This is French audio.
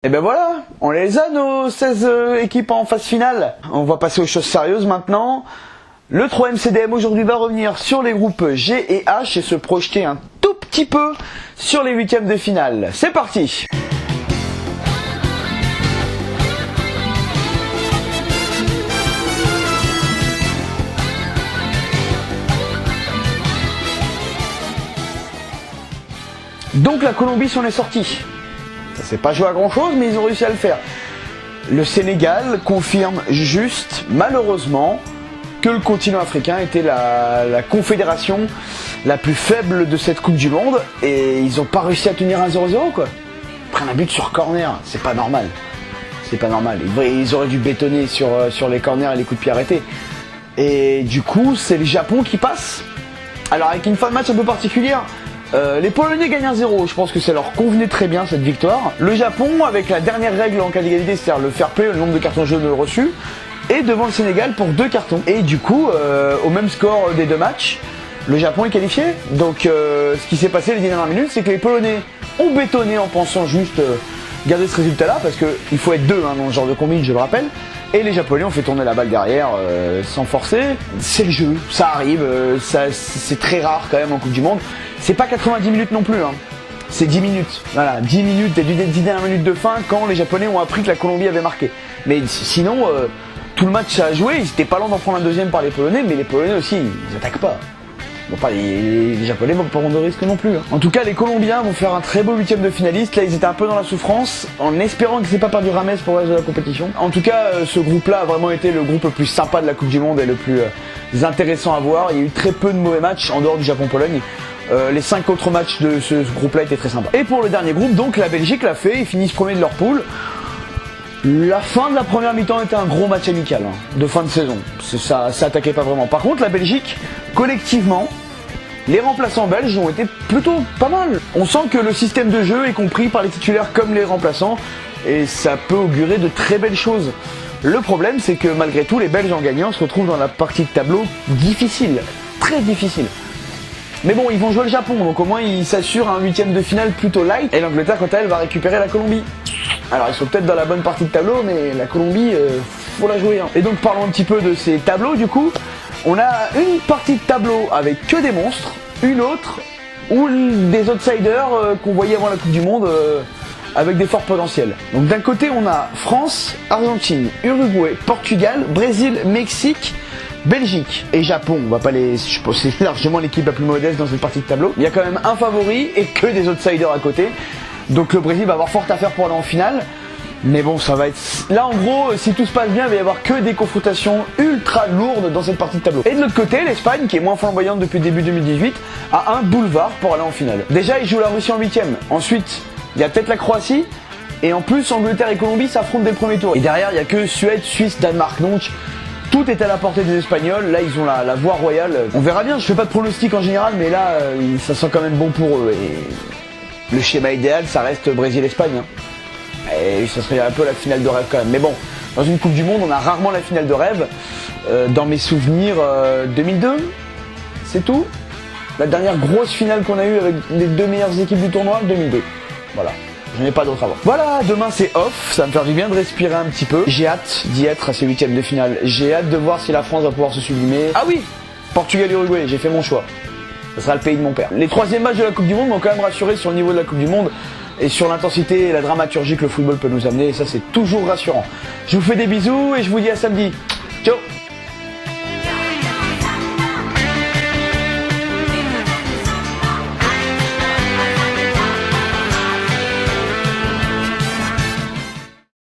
Et ben voilà, on les a nos 16 équipes en phase finale. On va passer aux choses sérieuses maintenant. Le 3 MCDM aujourd'hui va revenir sur les groupes G et H et se projeter un tout petit peu sur les huitièmes de finale. C'est parti! Donc la Colombie s'en est sortie. Ça s'est pas joué à grand chose, mais ils ont réussi à le faire. Le Sénégal confirme juste, malheureusement, que le continent africain était la confédération la plus faible de cette Coupe du Monde et ils ont pas réussi à tenir un 0-0 quoi. Ils prennent un but sur corner, c'est pas normal. C'est pas normal. Ils auraient dû bétonner sur les corners et les coups de pied arrêtés. Et du coup, c'est le Japon qui passe. Alors avec une fin de match un peu particulière. Les Polonais gagnent 1-0, je pense que ça leur convenait très bien cette victoire. Le Japon, avec la dernière règle en cas d'égalité, c'est-à-dire le fair play, le nombre de cartons jaunes reçus, est devant le Sénégal pour 2 cartons. Et du coup, au même score des 2 matchs, le Japon est qualifié. Donc ce qui s'est passé les 10 dernières minutes, c'est que les Polonais ont bétonné en pensant juste garder ce résultat-là, parce qu'il faut être 2 dans ce genre de combine, je le rappelle. Et les Japonais ont fait tourner la balle derrière sans forcer. C'est le jeu, ça arrive, c'est très rare quand même en Coupe du Monde. C'est pas 90 minutes non plus, hein. C'est 10 minutes. Voilà, 10 minutes et 10 dernières minutes de fin quand les Japonais ont appris que la Colombie avait marqué. Mais sinon, tout le match ça a joué, ils étaient pas loin d'en prendre un deuxième par les Polonais, mais les Polonais aussi, ils attaquent pas. Bon, pas les Japonais vont pas prendre de risque non plus. Hein. En tout cas, les Colombiens vont faire un très beau huitième de finaliste. Là, ils étaient un peu dans la souffrance, en espérant qu'ils n'aient pas perdu Rames pour le reste de la compétition. En tout cas, ce groupe-là a vraiment été le groupe le plus sympa de la Coupe du Monde et le plus intéressant à voir. Il y a eu très peu de mauvais matchs en dehors du Japon-Pologne. Les 5 autres matchs de ce groupe-là étaient très sympas. Et pour le dernier groupe, donc la Belgique l'a fait. Ils finissent premier de leur poule. La fin de la première mi-temps était un gros match amical de fin de saison. Ça attaquait pas vraiment. Par contre, la Belgique, collectivement, les remplaçants belges ont été plutôt pas mal. On sent que le système de jeu est compris par les titulaires comme les remplaçants et ça peut augurer de très belles choses. Le problème, c'est que malgré tout, les Belges en gagnant se retrouvent dans la partie de tableau difficile, très difficile. Mais bon, ils vont jouer le Japon, donc au moins ils s'assurent un huitième de finale plutôt light. Et l'Angleterre, quant à elle, va récupérer la Colombie. Alors ils sont peut-être dans la bonne partie de tableau, mais la Colombie, faut la jouer. Hein. Et donc parlons un petit peu de ces tableaux du coup. On a une partie de tableau avec que des monstres, une autre où des outsiders qu'on voyait avant la Coupe du Monde avec des forts potentiels. Donc d'un côté on a France, Argentine, Uruguay, Portugal, Brésil, Mexique, Belgique et Japon. On va pas les... Je pense que c'est largement l'équipe la plus modeste dans cette partie de tableau. Il y a quand même un favori et que des outsiders à côté. Donc le Brésil va avoir fort à faire pour aller en finale. Mais bon, ça va être... Là, en gros, si tout se passe bien, il va y avoir que des confrontations ultra lourdes dans cette partie de tableau. Et de l'autre côté, l'Espagne, qui est moins flamboyante depuis le début 2018, a un boulevard pour aller en finale. Déjà, ils jouent la Russie en 8ème. Ensuite, il y a peut-être la Croatie. Et en plus, Angleterre et Colombie s'affrontent dès le premier tour. Et derrière, il n'y a que Suède, Suisse, Danemark. Donc, tout est à la portée des Espagnols. Là, ils ont la voie royale. On verra bien. Je fais pas de pronostic en général, mais là, ça sent quand même bon pour eux. Et le schéma idéal, ça reste Brésil-Espagne. Hein. Et ça serait un peu la finale de rêve quand même. Mais bon, dans une Coupe du Monde, on a rarement la finale de rêve. Dans mes souvenirs, 2002, c'est tout. La dernière grosse finale qu'on a eue avec les 2 meilleures équipes du tournoi, 2002. Voilà, je n'ai pas d'autre à voir. Voilà, demain c'est off, ça me fait du bien de respirer un petit peu. J'ai hâte d'y être à ces huitièmes de finale. J'ai hâte de voir si la France va pouvoir se sublimer. Ah oui, Portugal-Uruguay, j'ai fait mon choix. Ce sera le pays de mon père. Les 3e matchs de la Coupe du Monde m'ont quand même rassuré sur le niveau de la Coupe du Monde. Et sur l'intensité et la dramaturgie que le football peut nous amener, et ça c'est toujours rassurant. Je vous fais des bisous et je vous dis à samedi. Ciao.